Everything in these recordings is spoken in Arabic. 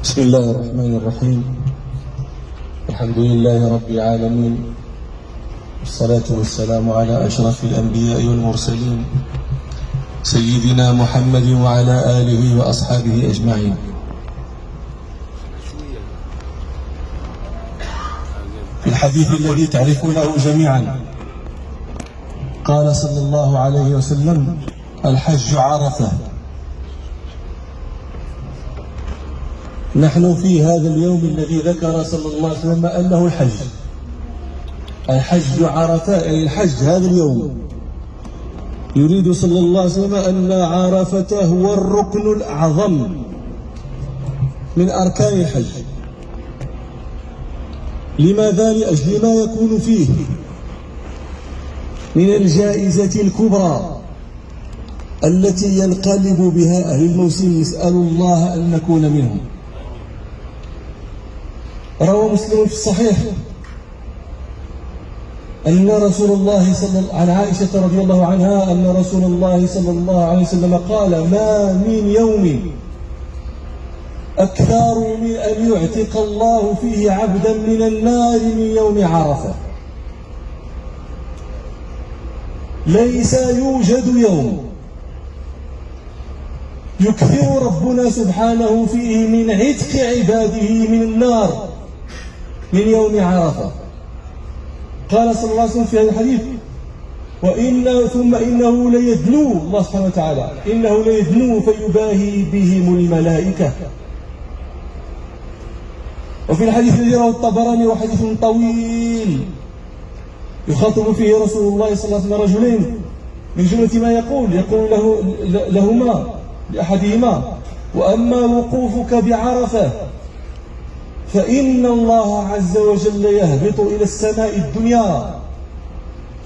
بسم الله الرحمن الرحيم. الحمد لله رب العالمين، والصلاة والسلام على أشرف الأنبياء والمرسلين سيدنا محمد وعلى آله وأصحابه أجمعين. في الحديث الذي تعرفونه جميعا قال صلى الله عليه وسلم: الحج عرفة. نحن في هذا اليوم الذي ذكر صلى الله عليه وسلم أنه الحج عرفة، أي الحج هذا اليوم. يريد صلى الله عليه وسلم أن عرفة هو الركن الأعظم من أركان الحج. لماذا؟ لأجل ما يكون فيه من الجائزة الكبرى التي ينقلب بها أهل الموسم. نسأل الله أن نكون منهم. روى مسلم في الصحيح أن رسول الله عن عائشة رضي الله عنها أن رسول الله صلى الله عليه وسلم قال: ما من يوم أكثر من أن يعتق الله فيه عبدا من النار من يوم عرفة. ليس يوجد يوم يكثر ربنا سبحانه فيه من عتق عباده من النار من يوم عرفة. قال صلى الله عليه وسلم في هذا الحديث: ثم إنه ليدنو، الله سبحانه وتعالى إنه ليدنو فيباهي بهم الملائكة. وفي الحديث الذي رواه الطبراني وحديث طويل يخاطب فيه رسول الله صلى الله عليه وسلم رجلين، من جملة ما يقول لهما لأحدهما: وأما وقوفك بعرفة فإن الله عز وجل يهبط إلى السماء الدنيا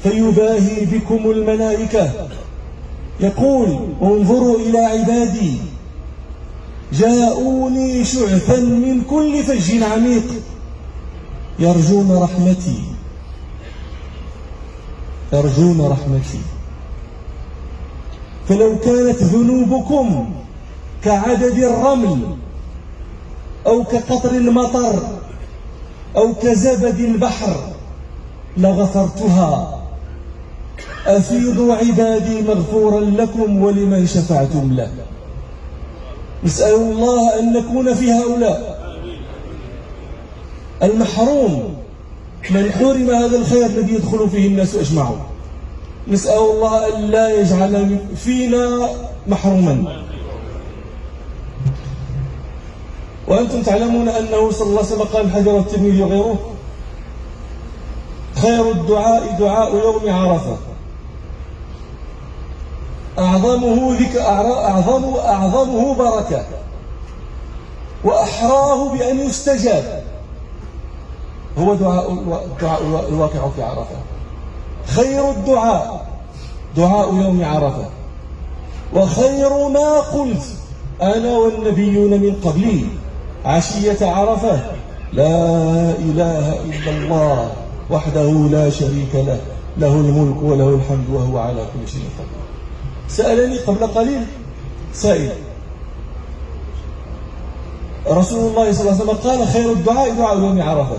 فيباهي بكم الملائكة يقول: انظروا إلى عبادي جاءوني شعثا من كل فج عميق يرجون رحمتي فلو كانت ذنوبكم كعدد الرمل أو كقطر المطر أو كزبد البحر لغفرتها. أفيضوا عبادي مغفورا لكم ولمن شفعتم له. نسأل الله أن نكون في هؤلاء المحروم من حرم هذا الخير الذي يدخل فيه الناس أجمعون. نسأل الله أن لا يجعل فينا محروما. وأنتم تعلمون أنه صلى الله عليه وسلم قال حجر الترمذي وغيره: خير الدعاء دعاء يوم عرفة، أعظمه بركة، وأحراه بأن يستجاب هو دعاء الواقع في عرفة. خير الدعاء دعاء يوم عرفة، وخير ما قلت أنا والنبيون من قبلي عشية عرفة: لا إله إلا الله وحده لا شريك له، له الملك وله الحمد وهو على كل شيء قدير. سألني قبل قليل سائل، رسول الله صلى الله عليه وسلم قال: خير الدعاء دعاء يوم عرفة،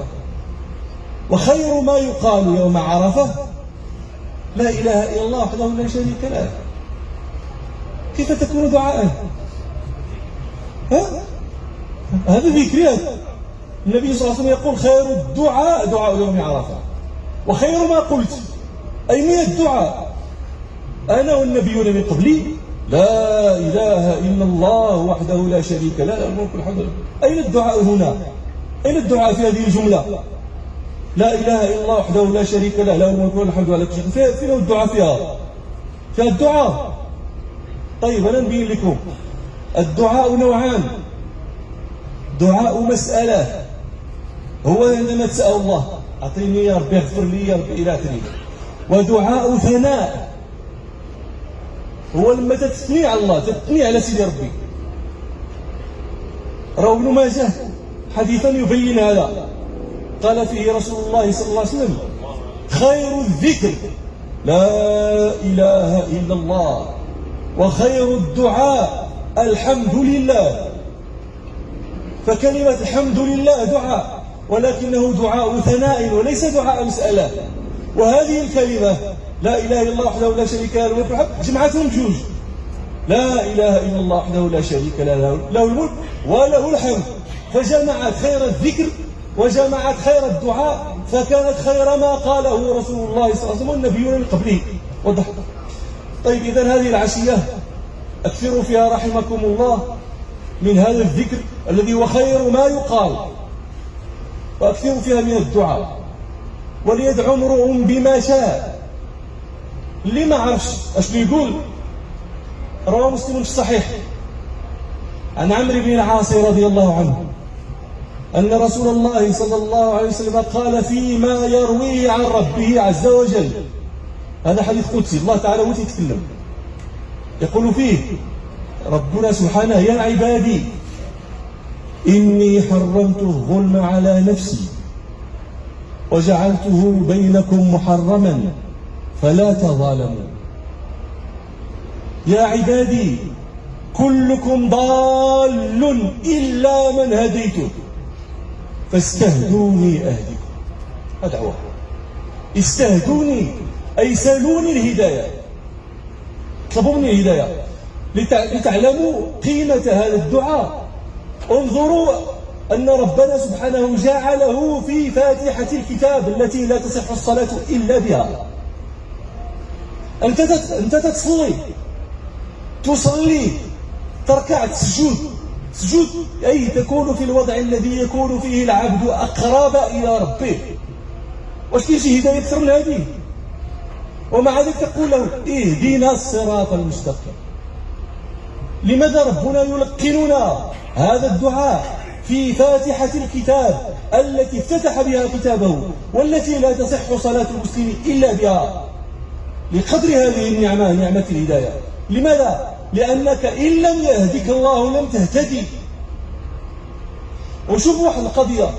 وخير ما يقال يوم عرفة لا إله إلا الله وحده لا شريك له. كيف تكون دعاء؟ هذا ذكريات. النبي صلى الله عليه وسلم يقول: خير الدعاء دعاء يوم عرفة، وخير ما قلت، أي من الدعاء أنا والنبيون من قبلي: لا إله إلا الله وحده لا شريك له، له الملك والحمد. أين الدعاء هنا؟ أين الدعاء في هذه الجملة؟ لا إله إلا الله وحده لا شريك له، له الملك والحمد على كل شيء. فين الدعاء فيها الدعاء. طيب أنا نبين لكم. الدعاء نوعان: دعاء مسألة، هو عندما تسأل الله أعطيني يا ربي، اغفر لي يا ربي إلى آخره. ودعاء ثناء، هو لما تثني على الله، تثني على سيدي ربي. روى ابن ماجه حديثا يبين هذا، قال فيه رسول الله صلى الله عليه وسلم: خير الذكر لا إله إلا الله، وخير الدعاء الحمد لله. فكلمة الحمد لله دعاء، ولكنه دعاء ثناء وليس دعاء مسألة. وهذه الكلمة لا إله إلا الله وحده لا شريك له الملك والحمد جمعتهم جوج. لا إله إلا الله وحده لا شريك له له الملك وله الحمد، فجمعت خير الذكر وجمعت خير الدعاء، فكانت خير ما قاله رسول الله صلى الله عليه وسلم والنبيون من قبله. وضح. طيب إذن هذه العشية أكثروا فيها رحمكم الله من هذا الذكر الذي هو خير ما يقال، وأكثروا فيها من الدعاء، وليدعو امرؤ بما شاء. اللي ما عرفش اش يقول، رواه مسلم في الصحيح عن عمرو بن العاص رضي الله عنه أن رسول الله صلى الله عليه وسلم قال فيما يرويه عن ربه عز وجل، هذا حديث قدسي، الله تعالى هو يتكلم، يقول فيه ربنا سبحانه: يا عبادي إني حرمت الظلم على نفسي وجعلته بينكم محرما فلا تظالموا. يا عبادي كلكم ضال إلا من هديته فاستهدوني أهدكم. هذا هو استهدوني، أي سالوني الهداية، اطلبوا مني الهداية لتعلموا قيمة هذا الدعاء. انظروا أن ربنا سبحانه جعله في فاتحة الكتاب التي لا تصح الصلاة إلا بها. أنت تصلي تركع سجود أي تكون في الوضع الذي يكون فيه العبد أقرب إلى ربه. واش كاين شي هداية أكثر من هذه؟ ومع ذلك تقول له اهدنا الصراط المستقيم. لماذا ربنا يلقننا هذا الدعاء في فاتحة الكتاب التي افتتح بها كتابه والتي لا تصح صلاة المسلم إلا بها؟ لقدر هذه النعمة، نعمة الهداية. لماذا؟ لأنك إن لم يهدك الله لم تهتدي. وشوفوا واحد القضية،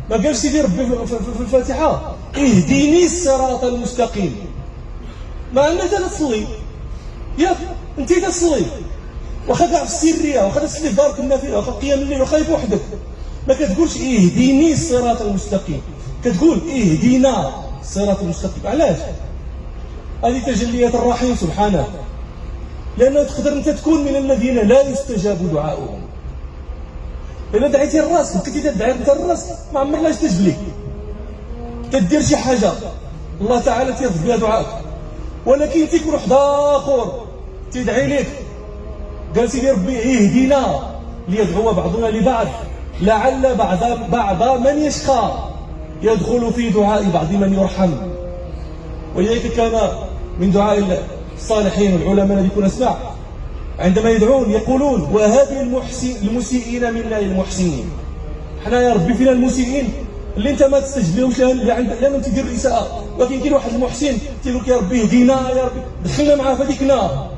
ما قالش سيدي ربي في الفاتحة اهديني الصراط المستقيم. ما أنت تصلي، ياك أنت تصلي، واخا كاع في السرية، واخا تصلي في دارك النافلة، واخا قيام الليل، واخا بوحدك، ما كتقولش اهديني الصراط المستقيم، كتقول اهدينا الصراط المستقيم. علاش؟ هذه تجليات الرحيم سبحانه، لأنه تقدر أنت تكون من الذين لا يستجاب دعاؤهم. إذا دعيتي الراس، كنتي تدعي أنت الراس ما عمر لا يستجب لك. تدير شي حاجة الله تعالى تيرفض بها دعائك، ولكن تيكون واحد آخر تدعي لك، قال سيدي ربي اهدنا ليدعو بعضنا لبعض لعل بعض من يشقى يدخل في دعاء بعض من يرحم. ولذلك كان من دعاء الصالحين والعلماء الذي كنا نسمع عندما يدعون يقولون: وهذه المسيئين منا للمحسنين. حنا يا ربي فينا المسيئين اللي انت ما تستجب لهمش، لما تدير الاساءه، ولكن كاين واحد المحسن تيقول لك يا ربي اهدينا، يا ربي دخلنا معاه في هذيك النار،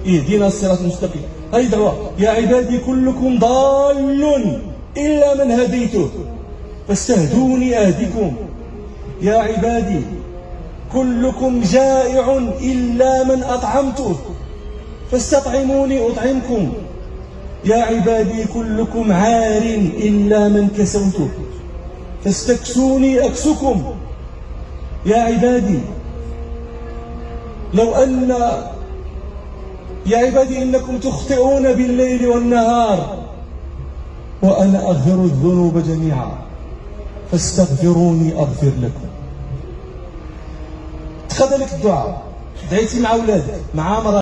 اهدينا الصراط المستقيم. هذه دعوه. يا عبادي كلكم ضال الا من هديته فاستهدوني اهدكم. يا عبادي كلكم جائع إلا من أطعمته فاستطعموني أطعمكم. يا عبادي كلكم عار إلا من كسوته فاستكسوني أكسكم. يا عبادي يا عبادي إنكم تخطئون بالليل والنهار وأنا أغفر الذنوب جميعا فاستغفروني أغفر لكم. تخذ لك الدعاء، دعيتي مع أولادك، مع مرأة